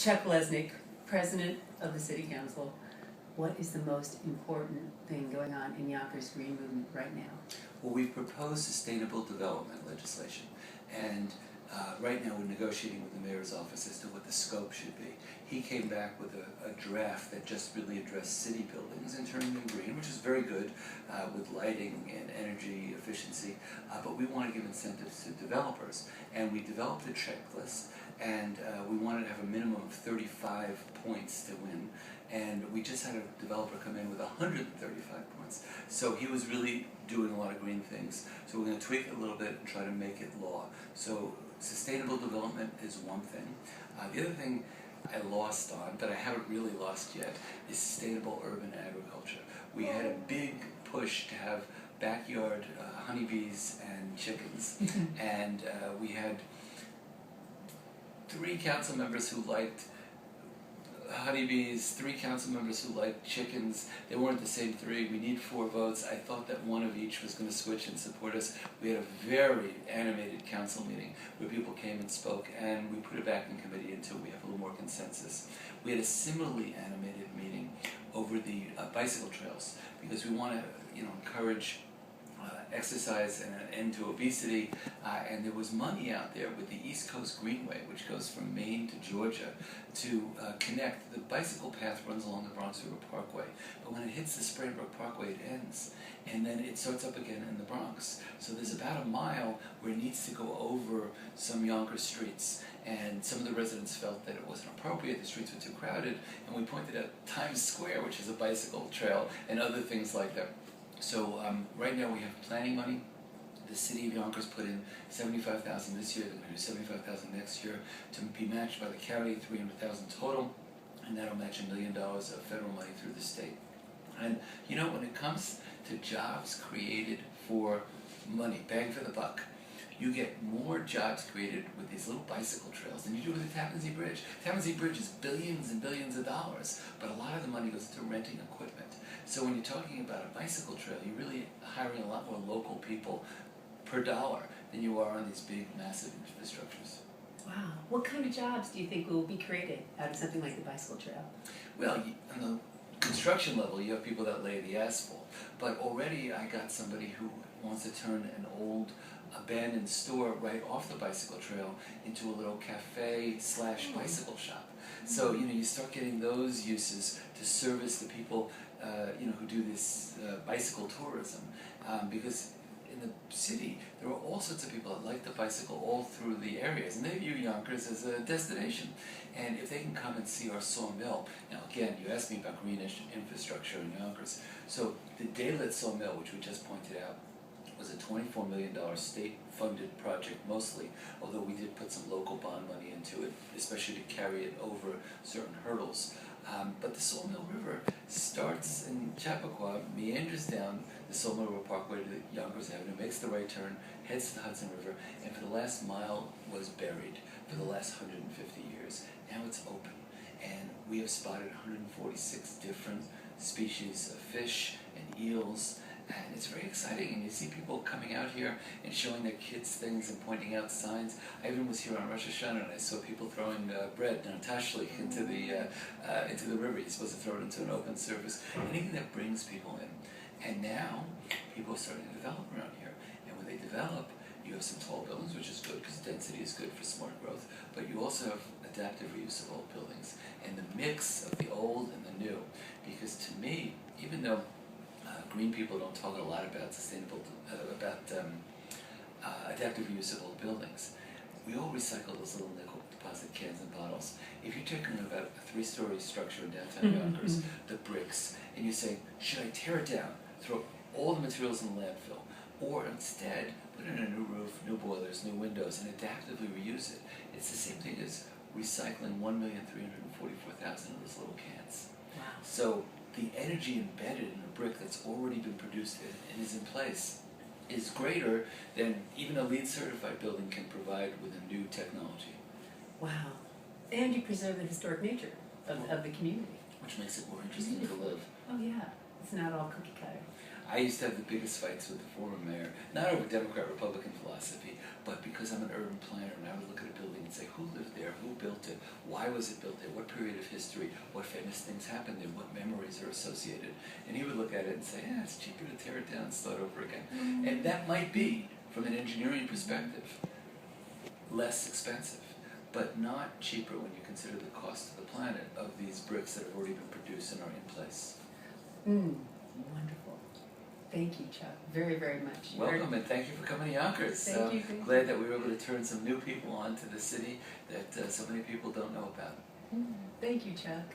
Chuck Lesnick, President of the City Council, what is the most important thing going on in Yonkers green movement right now? Well, we've proposed sustainable development legislation, and right now we're negotiating with the mayor's office as to what the scope should be. He came back with a draft that just really addressed city buildings and turning them green, which is very good with lighting and energy efficiency, but we want to give incentives to developers. And we developed a checklist, and we wanted to have a minimum of 35 points to win. And we just had a developer come in with 135 points. So he was really doing a lot of green things. So we're going to tweak it a little bit and try to make it law. So sustainable development is one thing. The other thing I lost on, but I haven't really lost yet, is sustainable urban agriculture. We had a big push to have backyard honeybees and chickens. And we had 3 council members who liked honeybees, 3 council members who liked chickens. They weren't the same 3. We need 4 votes. I thought that one of each was going to switch and support us. We had a very animated council meeting where people came and spoke, and we put it back in committee until we have a little more consensus. We had a similarly animated meeting over the bicycle trails, because we want to, encourage exercise and an end to obesity, and there was money out there with the East Coast Greenway, which goes from Maine to Georgia, to connect. The bicycle path runs along the Bronx River Parkway, but when it hits the Springbrook Parkway, it ends, and then it starts up again in the Bronx. So there's about a mile where it needs to go over some Yonkers streets, and some of the residents felt that it wasn't appropriate, the streets were too crowded, and we pointed out Times Square, which is a bicycle trail, and other things like that. So right now we have planning money. The city of Yonkers put in $75,000 this year. They're going to do $75,000 next year, to be matched by the county, $300,000 total, and that'll match $1 million of federal money through the state. And when it comes to jobs created for money, bang for the buck, you get more jobs created with these little bicycle trails than you do with the Tappan Zee Bridge. Tappan Zee Bridge is billions and billions of dollars, but a lot of the money goes to renting equipment. So when you're talking about a bicycle trail, you're really hiring a lot more local people per dollar than you are on these big, massive infrastructures. Wow. What kind of jobs do you think will be created out of something like the bicycle trail? Well, on the construction level, you have people that lay the asphalt. But already I got somebody who wants to turn an old abandoned store right off the bicycle trail into a little cafe/bicycle shop. So, you start getting those uses to service the people, who do this bicycle tourism. Because in the city, there are all sorts of people that like the bicycle all through the areas, and they view Yonkers as a destination. And if they can come and see our sawmill, now again, you asked me about greenish infrastructure in Yonkers. So the Daylit Sawmill, which we just pointed out, was a $24 million state-funded project mostly, although we did put some local bond money into it, especially to carry it over certain hurdles. But the Sawmill River starts in Chappaqua, meanders down the Sawmill River Parkway to Yonkers Avenue, makes the right turn, heads to the Hudson River, and for the last mile was buried for the last 150 years. Now it's open, and we have spotted 146 different species of fish and eels, and it's very exciting, and you see people coming out here and showing their kids things and pointing out signs. I even was here on Rosh Hashanah, and I saw people throwing bread, tashli, into the river. You're supposed to throw it into an open surface. Anything that brings people in. And now, people are starting to develop around here. And when they develop, you have some tall buildings, which is good, because density is good for smart growth, but you also have adaptive reuse of old buildings, and the mix of the old and the new. Because to me, even though green people don't talk a lot about adaptive reuse of old buildings, we all recycle those little nickel deposit cans and bottles. If you're talking about a 3-story structure in downtown Yonkers, the bricks, and you're saying, should I tear it down, throw all the materials in the landfill, or instead put in a new roof, new boilers, new windows, and adaptively reuse it? It's the same thing as recycling 1,344,000 of those little cans. Wow. So the energy embedded in a brick that's already been produced and is in place is greater than even a LEED certified building can provide with a new technology. Wow. And you preserve the historic nature of the community. Which makes it more interesting to live. Oh yeah. It's not all cookie cutter. I used to have the biggest fights with the former mayor, not over Democrat-Republican philosophy, but because I'm an urban planner and I would look at a building and say, who lived there, who built it, why was it built there, what period of history, what famous things happened there, what memories are associated. And he would look at it and say, it's cheaper to tear it down and start over again. And that might be, from an engineering perspective, less expensive, but not cheaper when you consider the cost to the planet of these bricks that have already been produced and are in place. Wonderful. Thank you, Chuck, very, very much. Welcome, and thank you for coming to Yonkers. Thank you. Glad that we were able to turn some new people onto the city that so many people don't know about. Thank you, Chuck.